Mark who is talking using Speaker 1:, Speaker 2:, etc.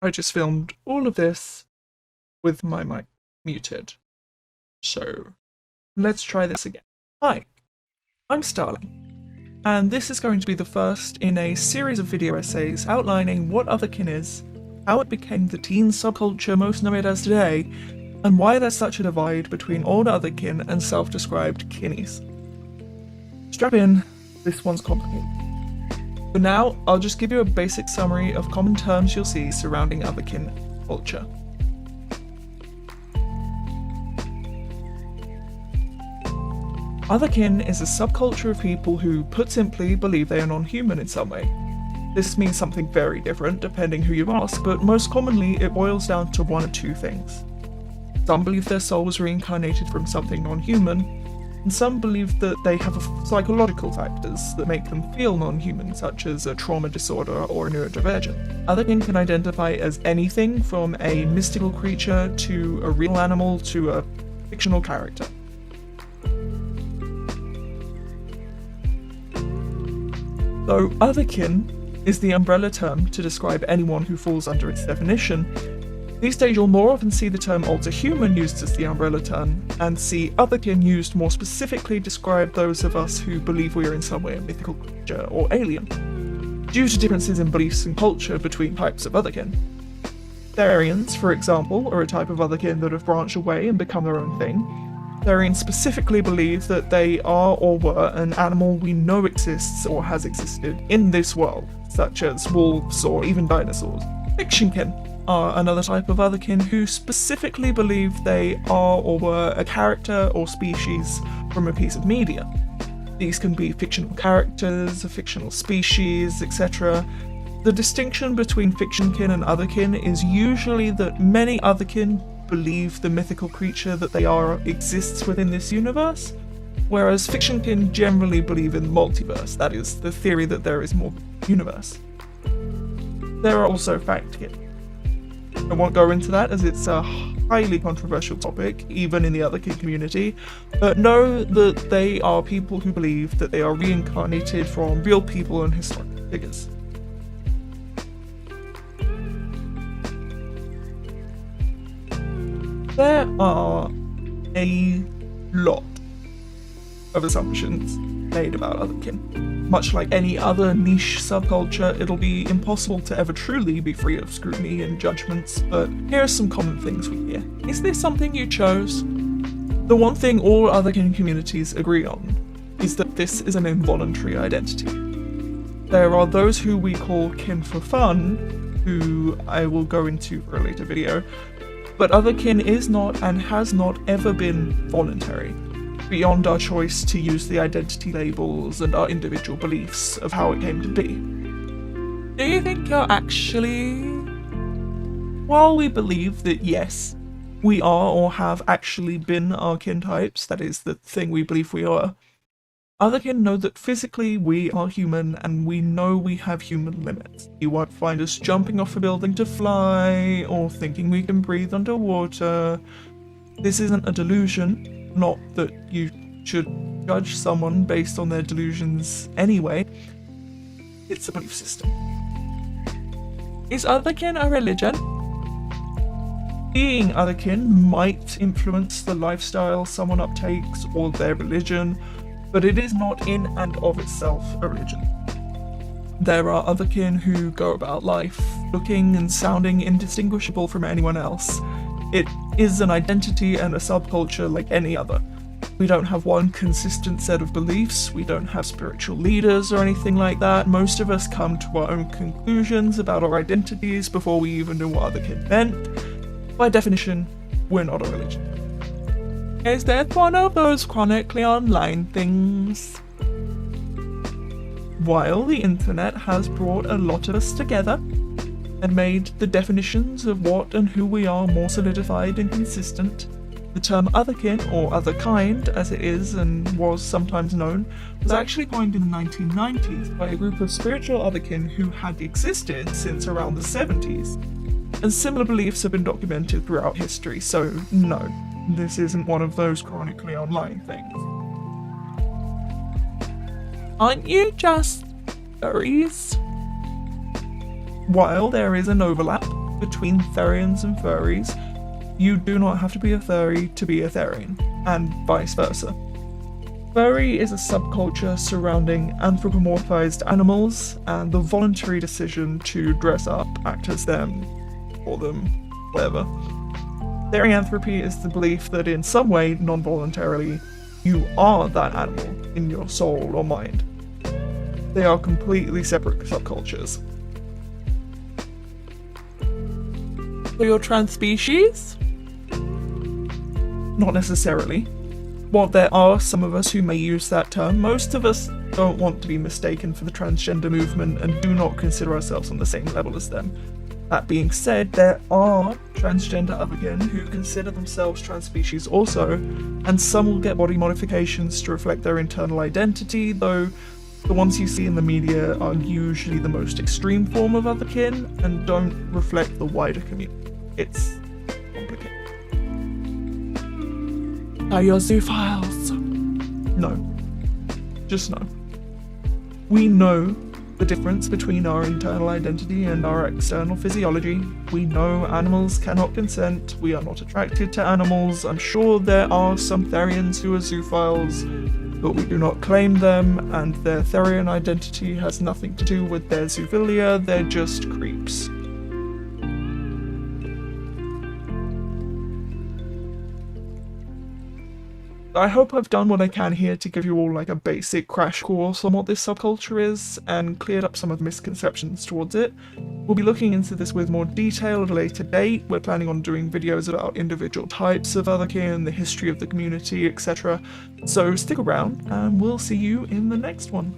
Speaker 1: I just filmed all of this with my mic muted. So let's try this again. Hi, I'm Starling, and this is going to be the first in a series of video essays outlining what Otherkin is, how it became the teen subculture most known as today, and why there's such a divide between old Otherkin and self-described kinnies. Strap in, this one's complicated. For now, I'll just give you a basic summary of common terms you'll see surrounding Otherkin culture. Otherkin is a subculture of people who, put simply, believe they are non-human in some way. This means something very different depending who you ask, but most commonly it boils down to one of two things. Some believe their soul was reincarnated from something non-human, and some believe that they have psychological factors that make them feel non-human, such as a trauma disorder or a neurodivergent. Otherkin can identify as anything from a mystical creature to a real animal to a fictional character. Though Otherkin is the umbrella term to describe anyone who falls under its definition, these days you'll more often see the term alter-human used as the umbrella term, and see Otherkin used more specifically to describe those of us who believe we are in some way a mythical creature or alien, due to differences in beliefs and culture between types of Otherkin. Therians, for example, are a type of Otherkin that have branched away and become their own thing. Therians specifically believe that they are or were an animal we know exists or has existed in this world, such as wolves or even dinosaurs. Fictionkin are another type of Otherkin who specifically believe they are or were a character or species from a piece of media. These can be fictional characters, a fictional species, etc. The distinction between fictionkin and Otherkin is usually that many Otherkin believe the mythical creature that they are exists within this universe, whereas fictionkin generally believe in the multiverse, that is, the theory that there is more universe. There are also factkin. I won't go into that as it's a highly controversial topic, even in the Otherkin community, but know that they are people who believe that they are reincarnated from real people and historical figures. There are a lot of assumptions made about Otherkin. Much like any other niche subculture, it'll be impossible to ever truly be free of scrutiny and judgments, but here are some common things we hear. Is this something you chose? The one thing all Otherkin communities agree on is that this is an involuntary identity. There are those who we call kin for fun, who I will go into for a later video, but Otherkin is not and has not ever been voluntary, beyond our choice to use the identity labels and our individual beliefs of how it came to be. Do you think you're actually... While we believe that yes, we are or have actually been our kin types, that is the thing we believe we are, Otherkin know that physically we are human and we know we have human limits. You won't find us jumping off a building to fly or thinking we can breathe underwater. This isn't a delusion. Not that you should judge someone based on their delusions anyway. It's a belief system. Is Otherkin a religion? Being Otherkin might influence the lifestyle someone uptakes or their religion, but it is not in and of itself a religion. There are Otherkin who go about life looking and sounding indistinguishable from anyone else. It is an identity and a subculture like any other. We don't have one consistent set of beliefs, we don't have spiritual leaders or anything like that. Most of us come to our own conclusions about our identities before we even knew what Otherkin meant. By definition, we're not a religion. Is that one of those chronically online things? While the internet has brought a lot of us together, and made the definitions of what and who we are more solidified and consistent, the term Otherkin, or otherkind as it is and was sometimes known, was actually coined in the 1990s by a group of spiritual Otherkin who had existed since around the 70s. And similar beliefs have been documented throughout history, so no, this isn't one of those chronically online things. Aren't you just furries? While there is an overlap, between Therians and furries. You do not have to be a furry to be a Therian, and vice versa. Furry is a subculture surrounding anthropomorphized animals and the voluntary decision to dress up, act as them, or them, whatever. Therianthropy is the belief that in some way, non-voluntarily, you are that animal in your soul or mind. They are completely separate subcultures.
Speaker 2: So you're trans species?
Speaker 1: Not necessarily. While there are some of us who may use that term, most of us don't want to be mistaken for the transgender movement and do not consider ourselves on the same level as them. That being said, there are transgender Otherkin who consider themselves trans species also, and some will get body modifications to reflect their internal identity, though the ones you see in the media are usually the most extreme form of Otherkin and don't reflect the wider community. It's complicated.
Speaker 2: Are your zoophiles?
Speaker 1: No. Just no. We know the difference between our internal identity and our external physiology. We know animals cannot consent. We are not attracted to animals. I'm sure there are some Therians who are zoophiles, but we do not claim them, and their Therian identity has nothing to do with their zoophilia. They're just creeps. I hope I've done what I can here to give you all like a basic crash course on what this subculture is and cleared up some of the misconceptions towards it. We'll be looking into this with more detail at a later date. We're planning on doing videos about individual types of Otherkin, the history of the community, etc. So stick around and we'll see you in the next one.